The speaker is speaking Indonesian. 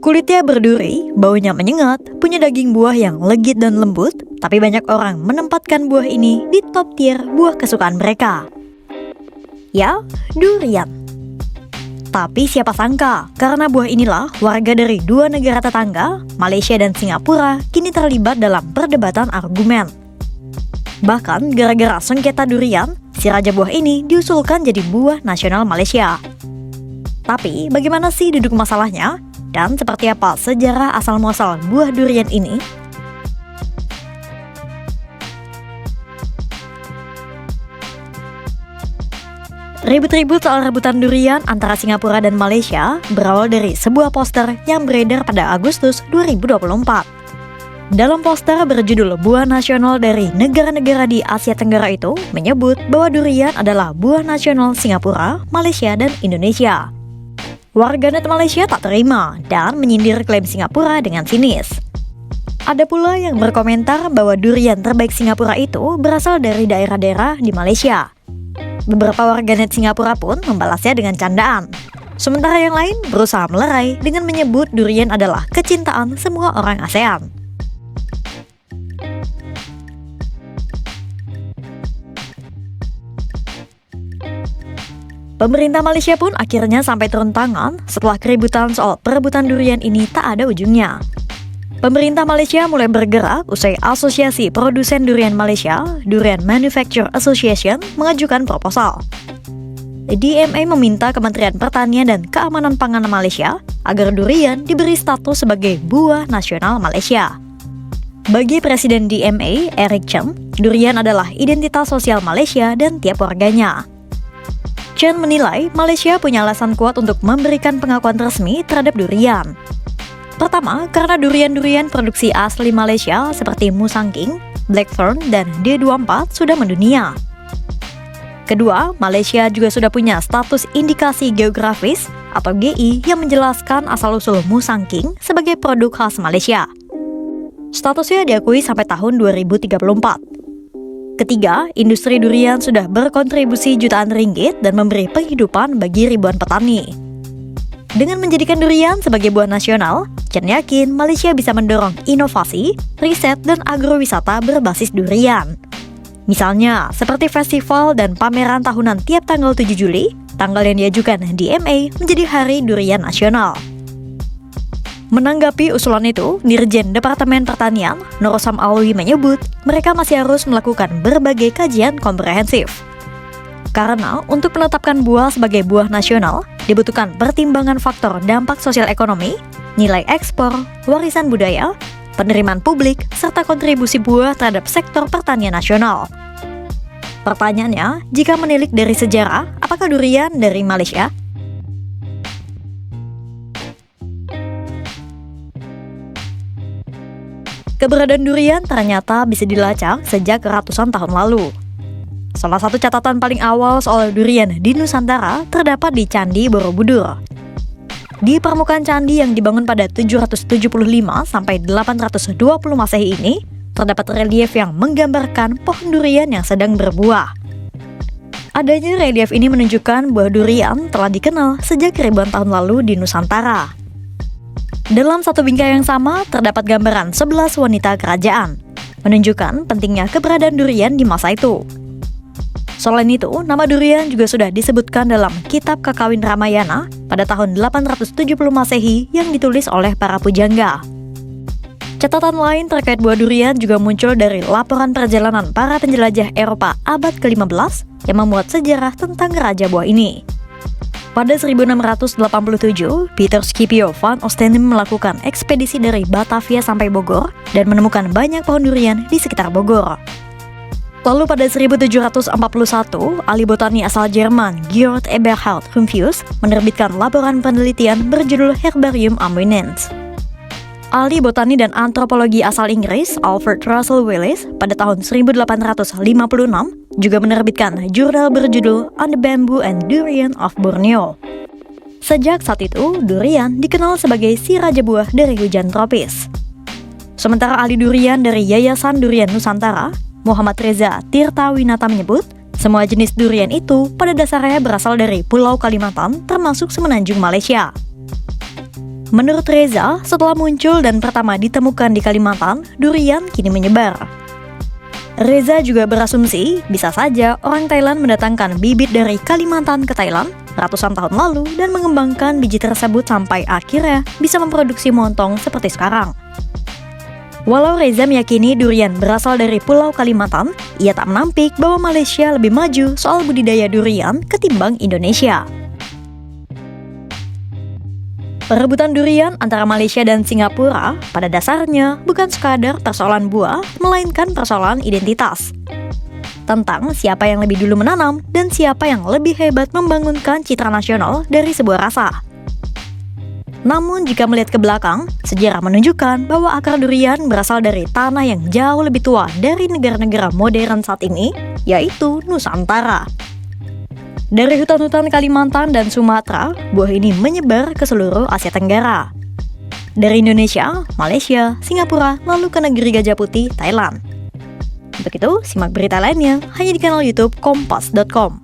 Kulitnya berduri, baunya menyengat, punya daging buah yang legit dan lembut, tapi banyak orang menempatkan buah ini di top tier buah kesukaan mereka. Ya, durian. Tapi siapa sangka, karena buah inilah warga dari dua negara tetangga, Malaysia dan Singapura, kini terlibat dalam perdebatan argumen. Bahkan gara-gara sengketa durian, si raja buah ini diusulkan jadi buah nasional Malaysia. Tapi bagaimana sih duduk masalahnya? Dan seperti apa sejarah asal-muasal buah durian ini? Ribut-ribut soal rebutan durian antara Singapura dan Malaysia berawal dari sebuah poster yang beredar pada Agustus 2024. Dalam poster berjudul Buah Nasional dari negara-negara di Asia Tenggara itu menyebut bahwa durian adalah buah nasional Singapura, Malaysia, dan Indonesia. Warganet Malaysia tak terima dan menyindir klaim Singapura dengan sinis. Ada pula yang berkomentar bahwa durian terbaik Singapura itu berasal dari daerah-daerah di Malaysia. Beberapa warganet Singapura pun membalasnya dengan candaan. Sementara yang lain berusaha melerai dengan menyebut durian adalah kecintaan semua orang ASEAN. Pemerintah Malaysia pun akhirnya sampai turun tangan setelah keributan soal perebutan durian ini tak ada ujungnya. Pemerintah Malaysia mulai bergerak usai Asosiasi Produsen Durian Malaysia, Durian Manufacturer Association, mengajukan proposal. DMA meminta Kementerian Pertanian dan Keamanan Pangan Malaysia agar durian diberi status sebagai buah nasional Malaysia. Bagi Presiden DMA, Eric Chen, durian adalah identitas sosial Malaysia dan tiap warganya. Chen menilai Malaysia punya alasan kuat untuk memberikan pengakuan resmi terhadap durian. Pertama, karena durian-durian produksi asli Malaysia seperti Musang King, Blackthorn, dan D24 sudah mendunia. Kedua, Malaysia juga sudah punya status indikasi geografis atau GI yang menjelaskan asal-usul Musang King sebagai produk khas Malaysia. Statusnya diakui sampai tahun 2034. Ketiga, industri durian sudah berkontribusi jutaan ringgit dan memberi penghidupan bagi ribuan petani. Dengan menjadikan durian sebagai buah nasional, Chen yakin Malaysia bisa mendorong inovasi, riset, dan agrowisata berbasis durian. Misalnya, seperti festival dan pameran tahunan tiap tanggal 7 Juli, tanggal yang diajukan DMA menjadi Hari Durian Nasional. Menanggapi usulan itu, Dirjen Departemen Pertanian, Nurosam Alwi menyebut mereka masih harus melakukan berbagai kajian komprehensif. Karena untuk menetapkan buah sebagai buah nasional, dibutuhkan pertimbangan faktor dampak sosial ekonomi, nilai ekspor, warisan budaya, penerimaan publik, serta kontribusi buah terhadap sektor pertanian nasional. Pertanyaannya, jika menilik dari sejarah, apakah durian dari Malaysia? Keberadaan durian ternyata bisa dilacak sejak ratusan tahun lalu. Salah satu catatan paling awal soal durian di Nusantara terdapat di Candi Borobudur. Di permukaan candi yang dibangun pada 775 sampai 820 Masehi ini, terdapat relief yang menggambarkan pohon durian yang sedang berbuah. Adanya relief ini menunjukkan bahwa durian telah dikenal sejak ribuan tahun lalu di Nusantara. Dalam satu bingkai yang sama, terdapat gambaran 11 wanita kerajaan, menunjukkan pentingnya keberadaan durian di masa itu. Selain itu, nama durian juga sudah disebutkan dalam Kitab Kakawin Ramayana pada tahun 870 Masehi yang ditulis oleh para pujangga. Catatan lain terkait buah durian juga muncul dari laporan perjalanan para penjelajah Eropa abad ke-15 yang memuat sejarah tentang raja buah ini. Pada 1687, Peter Scipio van Ostendam melakukan ekspedisi dari Batavia sampai Bogor dan menemukan banyak pohon durian di sekitar Bogor. Lalu pada 1741, ahli botani asal Jerman Georg Eberhard Rumphius menerbitkan laporan penelitian berjudul Herbarium Ammoinens. Ahli botani dan antropologi asal Inggris Alfred Russel Wallace pada tahun 1856 juga menerbitkan jurnal berjudul On the Bamboo and Durian of Borneo. Sejak saat itu, durian dikenal sebagai si raja buah dari hujan tropis. Sementara ahli durian dari Yayasan Durian Nusantara, Muhammad Reza Tirtawinata menyebut, semua jenis durian itu pada dasarnya berasal dari Pulau Kalimantan termasuk semenanjung Malaysia. Menurut Reza, setelah muncul dan pertama ditemukan di Kalimantan, durian kini menyebar. Reza juga berasumsi bisa saja orang Thailand mendatangkan bibit dari Kalimantan ke Thailand ratusan tahun lalu dan mengembangkan biji tersebut sampai akhirnya bisa memproduksi montong seperti sekarang. Walau Reza meyakini durian berasal dari Pulau Kalimantan, ia tak menampik bahwa Malaysia lebih maju soal budidaya durian ketimbang Indonesia. Perebutan durian antara Malaysia dan Singapura pada dasarnya bukan sekadar persoalan buah, melainkan persoalan identitas. Tentang siapa yang lebih dulu menanam dan siapa yang lebih hebat membangunkan citra nasional dari sebuah rasa. Namun jika melihat ke belakang, sejarah menunjukkan bahwa akar durian berasal dari tanah yang jauh lebih tua dari negara-negara modern saat ini, yaitu Nusantara. Dari hutan-hutan Kalimantan dan Sumatera, buah ini menyebar ke seluruh Asia Tenggara. Dari Indonesia, Malaysia, Singapura, lalu ke negeri Gajah Putih, Thailand. Untuk itu, simak berita lainnya hanya di kanal YouTube Kompas.com.